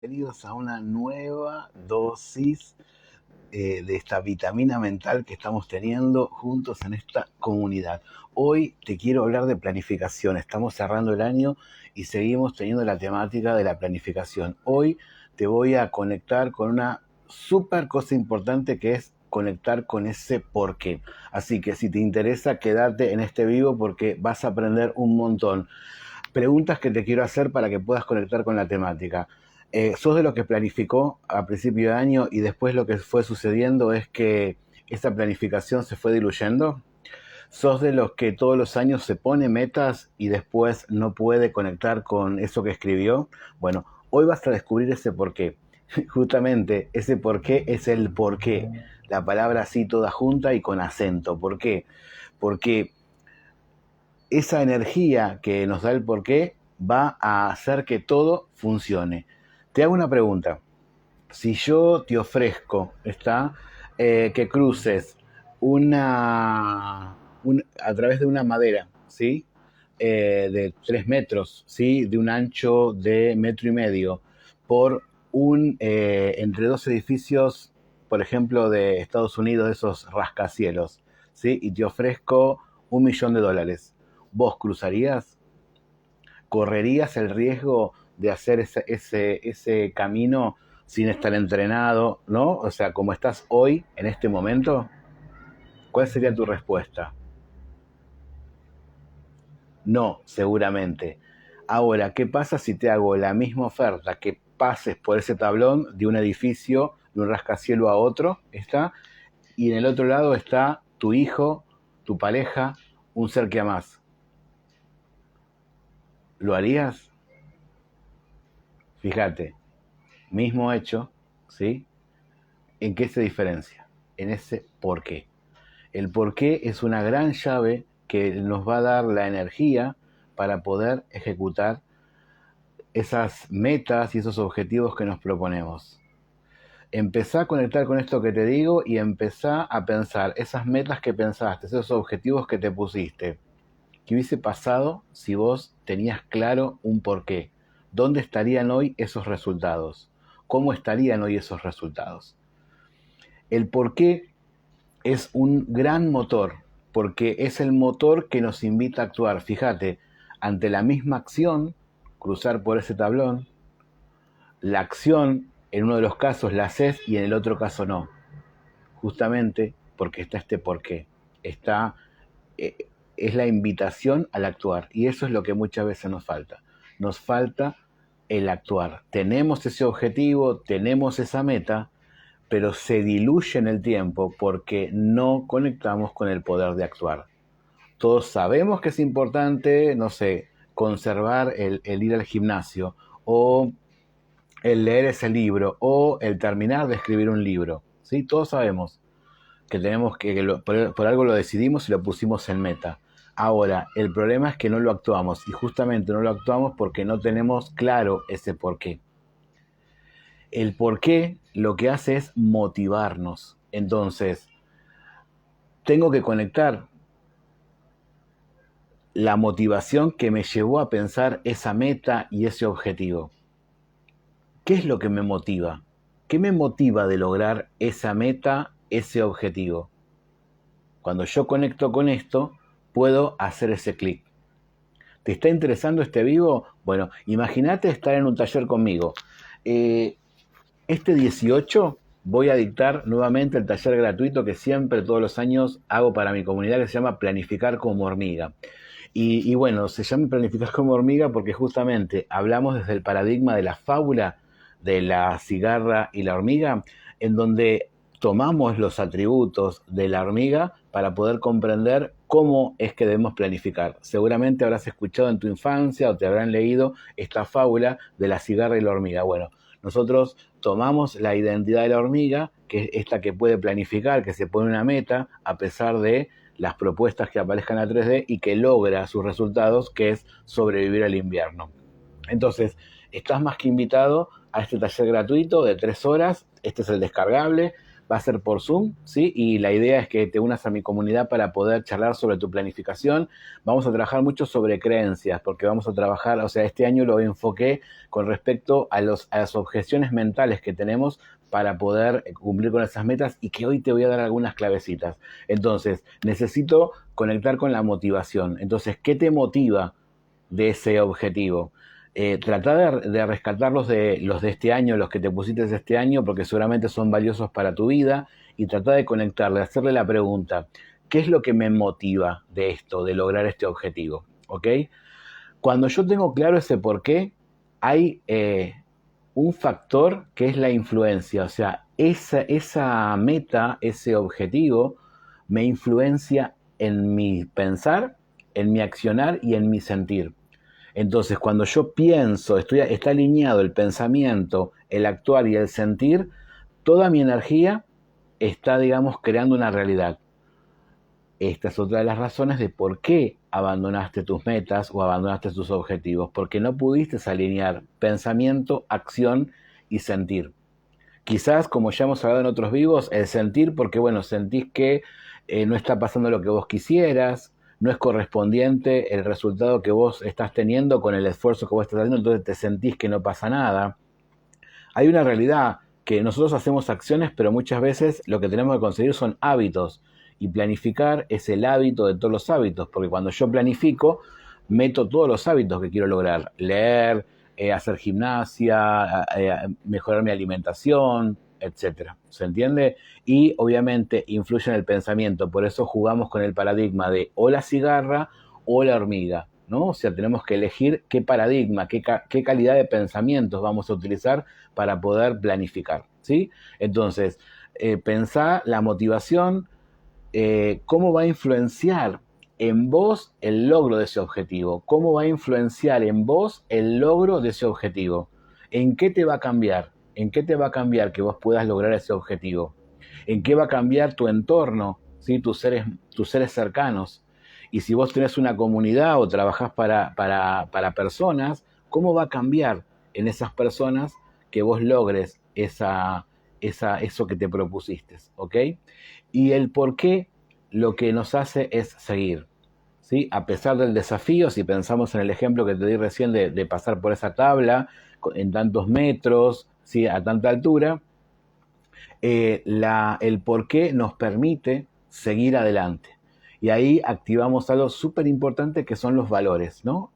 Bienvenidos a una nueva dosis de esta vitamina mental que estamos teniendo juntos en esta comunidad. Hoy te quiero hablar de planificación. Estamos cerrando el año y seguimos teniendo la temática de la planificación. Hoy te voy a conectar con una súper cosa importante que es conectar con ese porqué. Así que si te interesa, quédate en este vivo porque vas a aprender un montón. Preguntas que te quiero hacer para que puedas conectar con la temática. ¿Sos de los que planificó a principio de año y después lo que fue sucediendo es que esa planificación se fue diluyendo? ¿Sos de los que todos los años se pone metas y después no puede conectar con eso que escribió? Bueno, hoy vas a descubrir ese porqué. Justamente ese porqué es el porqué. La palabra así toda junta y con acento. ¿Por qué? Porque esa energía que nos da el porqué va a hacer que todo funcione. Te hago una pregunta. Si yo te ofrezco, que cruces a través de una madera, ¿sí? De 3 metros, ¿sí? De un ancho de 1,5 metros, por entre dos edificios, por ejemplo, de Estados Unidos, esos rascacielos, ¿sí? Y te ofrezco $1 millón. ¿Vos cruzarías? ¿Correrías el riesgo de hacer ese camino sin estar entrenado, ¿no? O sea, como estás hoy, en este momento, ¿cuál sería tu respuesta? No, seguramente. Ahora, ¿qué pasa si te hago la misma oferta, que pases por ese tablón de un edificio, de un rascacielos a otro, ¿está? Y en el otro lado está tu hijo, tu pareja, un ser que amás. ¿Lo harías? Fíjate, mismo hecho, ¿sí? ¿En qué se diferencia? En ese por qué. El por qué es una gran llave que nos va a dar la energía para poder ejecutar esas metas y esos objetivos que nos proponemos. Empezá a conectar con esto que te digo y empezá a pensar esas metas que pensaste, esos objetivos que te pusiste. ¿Qué hubiese pasado si vos tenías claro un porqué? ¿Dónde estarían hoy esos resultados? ¿Cómo estarían hoy esos resultados? El porqué es un gran motor, porque es el motor que nos invita a actuar. Fíjate, ante la misma acción, cruzar por ese tablón, la acción en uno de los casos la haces y en el otro caso no. Justamente porque está este porqué. Está, eh, es la invitación al actuar. Y eso es lo que muchas veces nos falta. Nos falta el actuar. Tenemos ese objetivo, tenemos esa meta, pero se diluye en el tiempo porque no conectamos con el poder de actuar. Todos sabemos que es importante, no sé, conservar el ir al gimnasio o el leer ese libro o el terminar de escribir un libro. ¿Sí? Todos sabemos que tenemos por algo lo decidimos y lo pusimos en meta. Ahora, el problema es que no lo actuamos y justamente no lo actuamos porque no tenemos claro ese porqué. El porqué lo que hace es motivarnos. Entonces, tengo que conectar la motivación que me llevó a pensar esa meta y ese objetivo. ¿Qué es lo que me motiva? ¿Qué me motiva de lograr esa meta, ese objetivo? Cuando yo conecto con esto, puedo hacer ese clic. ¿Te está interesando este vivo? Bueno, imagínate estar en un taller conmigo. Este 18 voy a dictar nuevamente el taller gratuito que siempre, todos los años, hago para mi comunidad, que se llama Planificar como hormiga. Y bueno, se llama Planificar como hormiga porque justamente hablamos desde el paradigma de la fábula de la cigarra y la hormiga, en donde tomamos los atributos de la hormiga para poder comprender cómo es que debemos planificar. Seguramente habrás escuchado en tu infancia o te habrán leído esta fábula de la cigarra y la hormiga. Bueno, nosotros tomamos la identidad de la hormiga, que es esta que puede planificar, que se pone una meta a pesar de las propuestas que aparezcan a 3D y que logra sus resultados, que es sobrevivir al invierno. Entonces, estás más que invitado a este taller gratuito de 3 horas. Este es el descargable. va a ser por Zoom, ¿sí? Y la idea es que te unas a mi comunidad para poder charlar sobre tu planificación. Vamos a trabajar mucho sobre creencias, porque vamos a trabajar, o sea, este año lo enfoqué con respecto a las objeciones mentales que tenemos para poder cumplir con esas metas y que hoy te voy a dar algunas clavecitas. Entonces, necesito conectar con la motivación. Entonces, ¿qué te motiva de ese objetivo? Trata de rescatar los de este año, los que te pusiste este año, porque seguramente son valiosos para tu vida, y trata de conectarle, hacerle la pregunta, ¿qué es lo que me motiva de esto, de lograr este objetivo? ¿Ok? Cuando yo tengo claro ese por qué, hay un factor que es la influencia, o sea, esa meta, ese objetivo, me influencia en mi pensar, en mi accionar y en mi sentir. Entonces, cuando yo pienso, está alineado el pensamiento, el actuar y el sentir, toda mi energía está, digamos, creando una realidad. Esta es otra de las razones de por qué abandonaste tus metas o abandonaste tus objetivos, porque no pudiste alinear pensamiento, acción y sentir. Quizás, como ya hemos hablado en otros vivos, el sentir, porque bueno, sentís que no está pasando lo que vos quisieras, no es correspondiente el resultado que vos estás teniendo con el esfuerzo que vos estás haciendo, entonces te sentís que no pasa nada. Hay una realidad que nosotros hacemos acciones, pero muchas veces lo que tenemos que conseguir son hábitos. Y planificar es el hábito de todos los hábitos, porque cuando yo planifico, meto todos los hábitos que quiero lograr. Leer, hacer gimnasia, mejorar mi alimentación, etcétera. ¿Se entiende? Y obviamente influye en el pensamiento. Por eso jugamos con el paradigma de o la cigarra o la hormiga, ¿no? O sea, tenemos que elegir qué paradigma, qué calidad de pensamientos vamos a utilizar para poder planificar, ¿sí? Entonces, pensá la motivación, cómo va a influenciar en vos el logro de ese objetivo, cómo va a influenciar en vos el logro de ese objetivo, en qué te va a cambiar, en qué te va a cambiar que vos puedas lograr ese objetivo, en qué va a cambiar tu entorno, ¿sí? Tus seres cercanos. Y si vos tenés una comunidad o trabajás para personas, ¿cómo va a cambiar en esas personas que vos logres eso que te propusiste? ¿Ok? Y el por qué lo que nos hace es seguir. ¿Sí? A pesar del desafío, si pensamos en el ejemplo que te di recién de pasar por esa tabla en tantos metros, ¿sí? A tanta altura, el por qué nos permite seguir adelante. Y ahí activamos algo súper importante que son los valores, ¿no?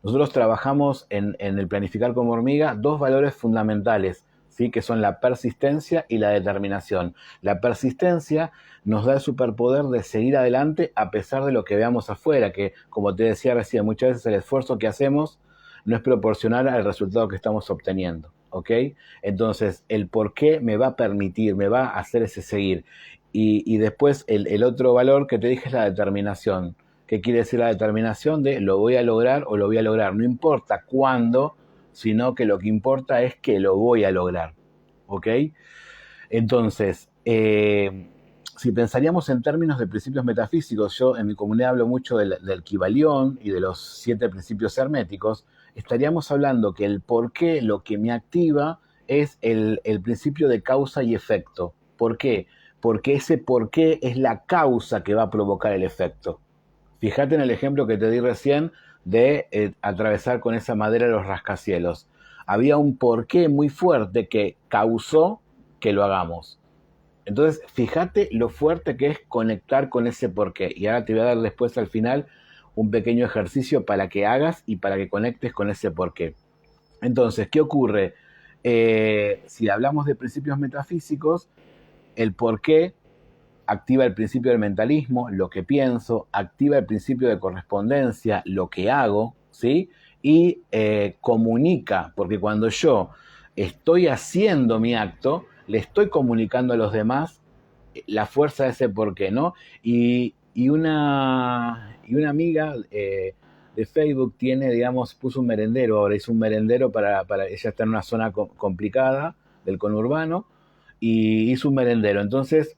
Nosotros trabajamos en el planificar como hormiga dos valores fundamentales, ¿sí? Que son la persistencia y la determinación. La persistencia nos da el superpoder de seguir adelante a pesar de lo que veamos afuera, que como te decía recién, muchas veces el esfuerzo que hacemos no es proporcional al resultado que estamos obteniendo, ¿ok? Entonces, el por qué me va a permitir, me va a hacer ese seguir. Y después el otro valor que te dije es la determinación. ¿Qué quiere decir la determinación? De lo voy a lograr o lo voy a lograr. No importa cuándo, sino que lo que importa es que lo voy a lograr, ¿ok? Entonces, si pensaríamos en términos de principios metafísicos, yo en mi comunidad hablo mucho del Kybalión y de los 7 principios herméticos, estaríamos hablando que el por qué lo que me activa es el principio de causa y efecto. ¿Por qué? Porque ese por qué es la causa que va a provocar el efecto. Fíjate en el ejemplo que te di recién de atravesar con esa madera los rascacielos. Había un porqué muy fuerte que causó que lo hagamos. Entonces, fíjate lo fuerte que es conectar con ese porqué. Y ahora te voy a dar después al final un pequeño ejercicio para que hagas y para que conectes con ese porqué. Entonces, ¿qué ocurre? Si hablamos de principios metafísicos, el porqué activa el principio del mentalismo, lo que pienso, activa el principio de correspondencia, lo que hago, ¿sí? Y comunica, porque cuando yo estoy haciendo mi acto, le estoy comunicando a los demás la fuerza de ese porqué, ¿no? Y una amiga de Facebook tiene, digamos, puso un merendero, ahora hizo un merendero ella está en una zona complicada del conurbano, y hizo un merendero. Entonces,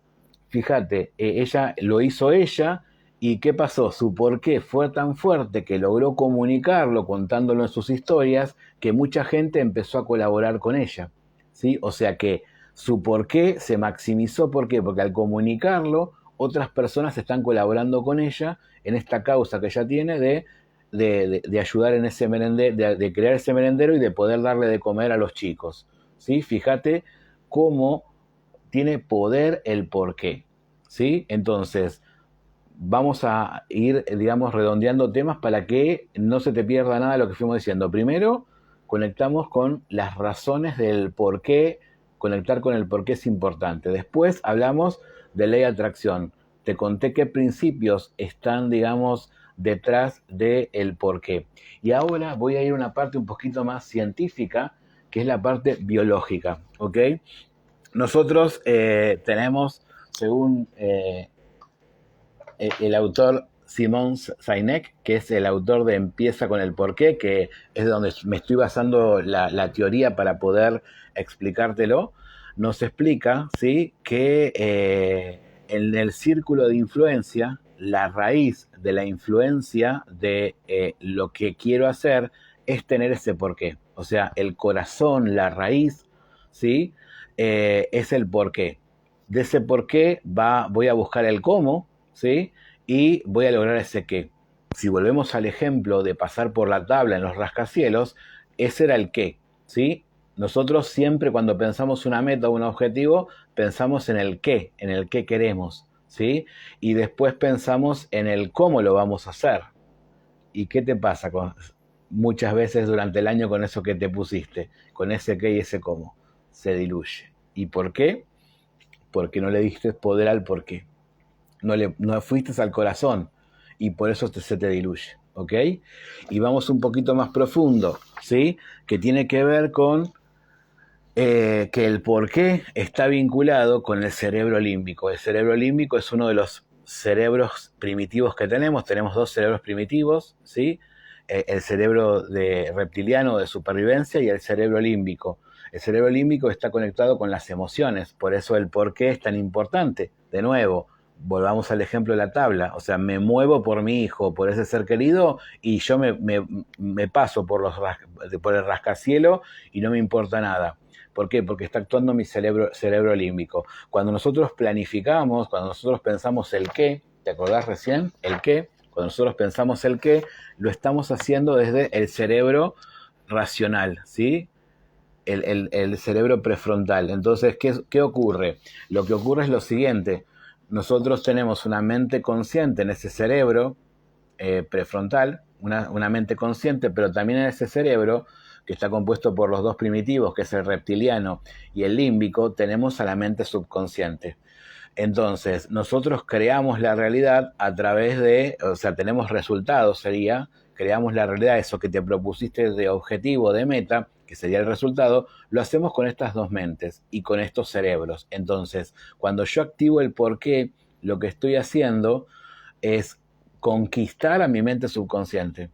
fíjate, ella lo hizo ella, y ¿qué pasó? Su porqué fue tan fuerte que logró comunicarlo contándolo en sus historias, que mucha gente empezó a colaborar con ella, ¿sí? O sea que su porqué se maximizó. ¿Por qué? Porque al comunicarlo, otras personas están colaborando con ella en esta causa que ella tiene de ayudar en ese merendero, de crear ese merendero y de poder darle de comer a los chicos. ¿Sí? Fíjate cómo tiene poder el porqué. ¿Sí? Entonces, vamos a ir, digamos, redondeando temas para que no se te pierda nada de lo que fuimos diciendo. Primero, conectamos con las razones del por qué, conectar con el por qué es importante. Después hablamos de ley de atracción. Te conté qué principios están, digamos, detrás del por qué. Y ahora voy a ir a una parte un poquito más científica, que es la parte biológica, ¿ok? Nosotros tenemos, según el autor Simon Sinek, que es el autor de Empieza con el porqué, que es de donde me estoy basando la teoría para poder explicártelo, nos explica, ¿sí?, que en el círculo de influencia, la raíz de la influencia de lo que quiero hacer es tener ese porqué. O sea, el corazón, la raíz, ¿sí?, es el porqué. De ese porqué voy a buscar el cómo, ¿sí? Y voy a lograr ese qué. Si volvemos al ejemplo de pasar por la tabla en los rascacielos, ese era el qué, ¿sí? Nosotros siempre cuando pensamos una meta o un objetivo, pensamos en el qué queremos, ¿sí? Y después pensamos en el cómo lo vamos a hacer. ¿Y qué te pasa muchas veces durante el año con eso que te pusiste? Con ese qué y ese cómo. Se diluye. ¿Y por qué? Porque no le diste poder al por qué. No fuiste al corazón y por eso se te diluye, ¿ok? Y vamos un poquito más profundo, ¿sí? Que tiene que ver con que el porqué está vinculado con el cerebro límbico. El cerebro límbico es uno de los cerebros primitivos que tenemos. Tenemos dos cerebros primitivos, ¿sí? El cerebro reptiliano de supervivencia y el cerebro límbico. El cerebro límbico está conectado con las emociones, por eso el porqué es tan importante. De nuevo, volvamos al ejemplo de la tabla, o sea, me muevo por mi hijo, por ese ser querido, y yo me paso por el rascacielos y no me importa nada. ¿Por qué? Porque está actuando mi cerebro límbico. Cuando nosotros planificamos, cuando nosotros pensamos el qué, ¿te acordás recién? El qué, cuando nosotros pensamos el qué, lo estamos haciendo desde el cerebro racional, ¿sí? El cerebro prefrontal. Entonces, ¿qué ocurre? Lo que ocurre es lo siguiente. Nosotros tenemos una mente consciente en ese cerebro prefrontal, una mente consciente, pero también en ese cerebro, que está compuesto por los dos primitivos, que es el reptiliano y el límbico, tenemos a la mente subconsciente. Entonces, nosotros creamos la realidad a través o sea, tenemos resultados, creamos la realidad, eso que te propusiste de objetivo, de meta, que sería el resultado, lo hacemos con estas dos mentes y con estos cerebros. Entonces, cuando yo activo el porqué, lo que estoy haciendo es conquistar a mi mente subconsciente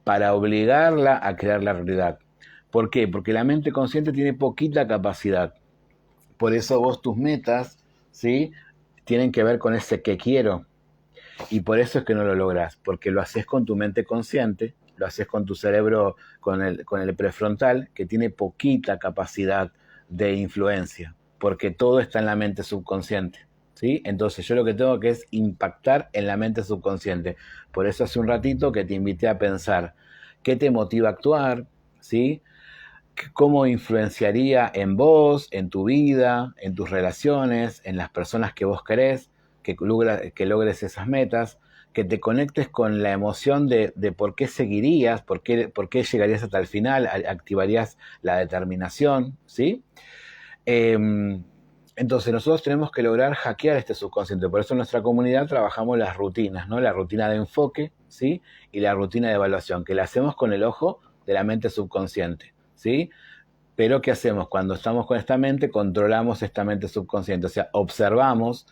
para obligarla a crear la realidad. ¿Por qué? Porque la mente consciente tiene poquita capacidad. Por eso vos tus metas, ¿sí?, tienen que ver con ese que quiero. Y por eso es que no lo lográs, porque lo haces con tu mente consciente, lo haces con tu cerebro, con el prefrontal, que tiene poquita capacidad de influencia, porque todo está en la mente subconsciente, ¿sí? Entonces yo lo que tengo que es impactar en la mente subconsciente. Por eso hace un ratito que te invité a pensar, ¿qué te motiva a actuar? ¿Sí? ¿Cómo influenciaría en vos, en tu vida, en tus relaciones, en las personas que vos querés, que logres esas metas, que te conectes con la emoción de por qué seguirías, por qué llegarías hasta el final, activarías la determinación, ¿sí? Entonces nosotros tenemos que lograr hackear este subconsciente. Por eso en nuestra comunidad trabajamos las rutinas, ¿no? La rutina de enfoque, ¿sí? Y la rutina de evaluación, que la hacemos con el ojo de la mente subconsciente, ¿sí? Pero ¿qué hacemos? Cuando estamos con esta mente, controlamos esta mente subconsciente. O sea, observamos,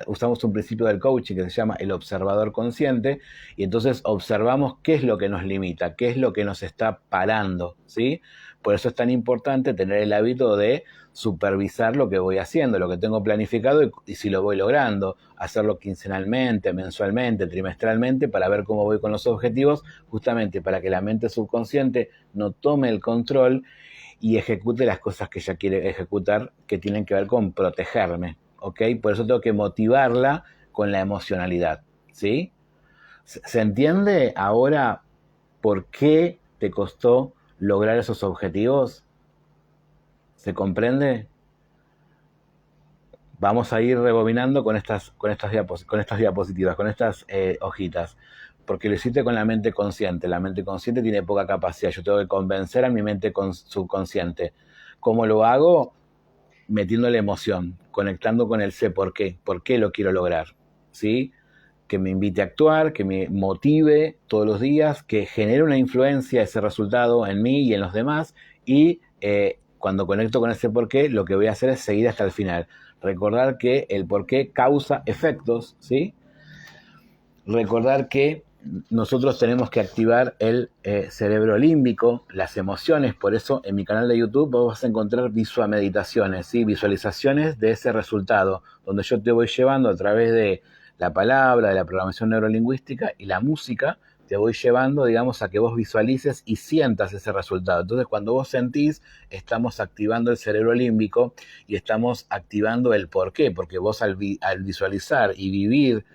usamos un principio del coaching que se llama el observador consciente, y entonces observamos qué es lo que nos limita, qué es lo que nos está parando, ¿sí? Por eso es tan importante tener el hábito de supervisar lo que voy haciendo, lo que tengo planificado y si lo voy logrando, hacerlo quincenalmente, mensualmente, trimestralmente, para ver cómo voy con los objetivos, justamente para que la mente subconsciente no tome el control y ejecute las cosas que ella quiere ejecutar, que tienen que ver con protegerme, ¿ok? Por eso tengo que motivarla con la emocionalidad, ¿sí? ¿Se entiende ahora por qué te costó lograr esos objetivos? ¿Se comprende? Vamos a ir rebobinando con estas diapositivas, con estas hojitas, porque lo hiciste con la mente consciente. La mente consciente tiene poca capacidad. Yo tengo que convencer a mi mente subconsciente. ¿Cómo lo hago? Metiéndole emoción, conectando con el sé por qué lo quiero lograr, ¿sí? Que me invite a actuar, que me motive todos los días, que genere una influencia ese resultado en mí y en los demás, y cuando conecto con ese porqué, lo que voy a hacer es seguir hasta el final. Recordar que el porqué causa efectos, ¿sí? Recordar que nosotros tenemos que activar el cerebro límbico, las emociones. Por eso en mi canal de YouTube vos vas a encontrar meditaciones, ¿sí? Visualizaciones de ese resultado, donde yo te voy llevando a través de la palabra, de la programación neurolingüística y la música, te voy llevando, digamos, a que vos visualices y sientas ese resultado. Entonces, cuando vos sentís, estamos activando el cerebro límbico y estamos activando el porqué, porque vos al visualizar y vivir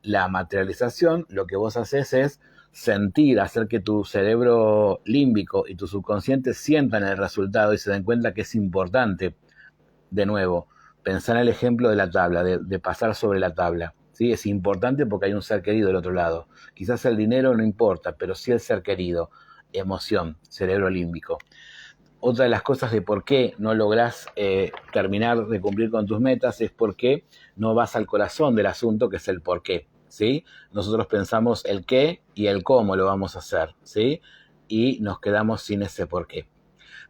la materialización, lo que vos haces es sentir, hacer que tu cerebro límbico y tu subconsciente sientan el resultado y se den cuenta que es importante. De nuevo, pensar en el ejemplo de la tabla, de pasar sobre la tabla. ¿Sí? Es importante porque hay un ser querido del otro lado. Quizás el dinero no importa, pero sí el ser querido, emoción, cerebro límbico. Otra de las cosas de por qué no lográs terminar de cumplir con tus metas es porque no vas al corazón del asunto, que es el por qué, ¿sí? Nosotros pensamos el qué y el cómo lo vamos a hacer, ¿sí? Y nos quedamos sin ese por qué.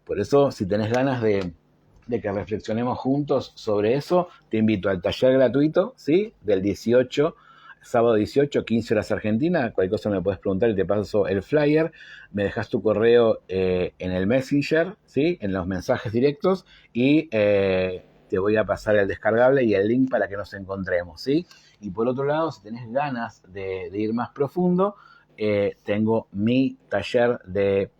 Por eso, si tenés ganas de que reflexionemos juntos sobre eso, te invito al taller gratuito, ¿sí? Del 18, sábado 18, 15 horas Argentina. Cualquier cosa me puedes preguntar y te paso el flyer. Me dejas tu correo en el Messenger, ¿sí? En los mensajes directos, y te voy a pasar el descargable y el link para que nos encontremos, ¿sí? Y por otro lado, si tenés ganas de ir más profundo, tengo mi taller de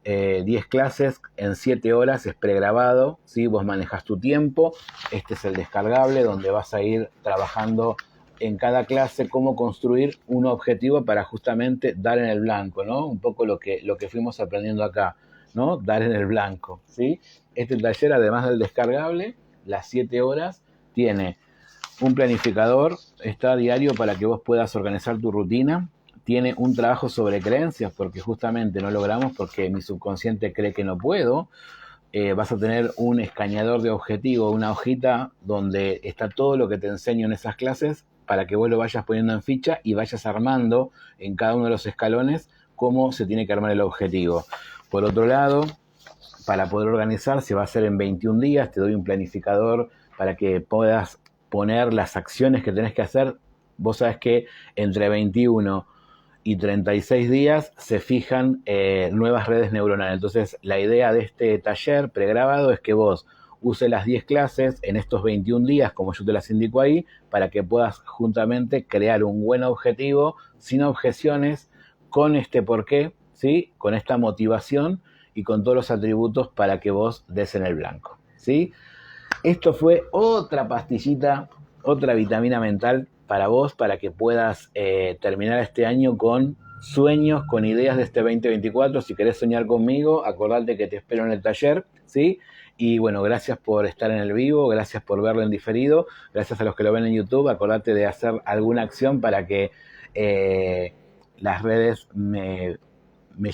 10 clases en 7 horas, es pregrabado, ¿sí? Vos manejas tu tiempo. Este es el descargable donde vas a ir trabajando en cada clase cómo construir un objetivo para justamente dar en el blanco, ¿no? Un poco lo que fuimos aprendiendo acá, ¿no? Dar en el blanco, ¿sí? Este taller, además del descargable, las 7 horas, tiene un planificador, está a diario para que vos puedas organizar tu rutina. Tiene un trabajo sobre creencias, porque justamente no logramos porque mi subconsciente cree que no puedo. Vas a tener un escaneador de objetivo, una hojita donde está todo lo que te enseño en esas clases para que vos lo vayas poniendo en ficha y vayas armando en cada uno de los escalones cómo se tiene que armar el objetivo. Por otro lado, para poder organizar, se va a hacer en 21 días, te doy un planificador para que puedas poner las acciones que tenés que hacer. Vos sabés que entre 21 y 36 días se fijan nuevas redes neuronales. Entonces, la idea de este taller pregrabado es que vos uses las 10 clases en estos 21 días, como yo te las indico ahí, para que puedas juntamente crear un buen objetivo, sin objeciones, con este porqué, ¿sí? Con esta motivación y con todos los atributos para que vos des en el blanco, ¿sí? Esto fue otra pastillita, otra vitamina mental para vos, para que puedas terminar este año con sueños, con ideas de este 2024. Si querés soñar conmigo, acordate que te espero en el taller, ¿sí? Y bueno, gracias por estar en el vivo, gracias por verlo en diferido, gracias a los que lo ven en YouTube. Acordate de hacer alguna acción para que las redes me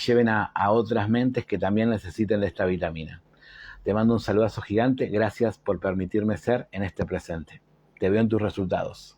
lleven a otras mentes que también necesiten de esta vitamina. Te mando un saludazo gigante, gracias por permitirme ser en este presente. Te veo en tus resultados.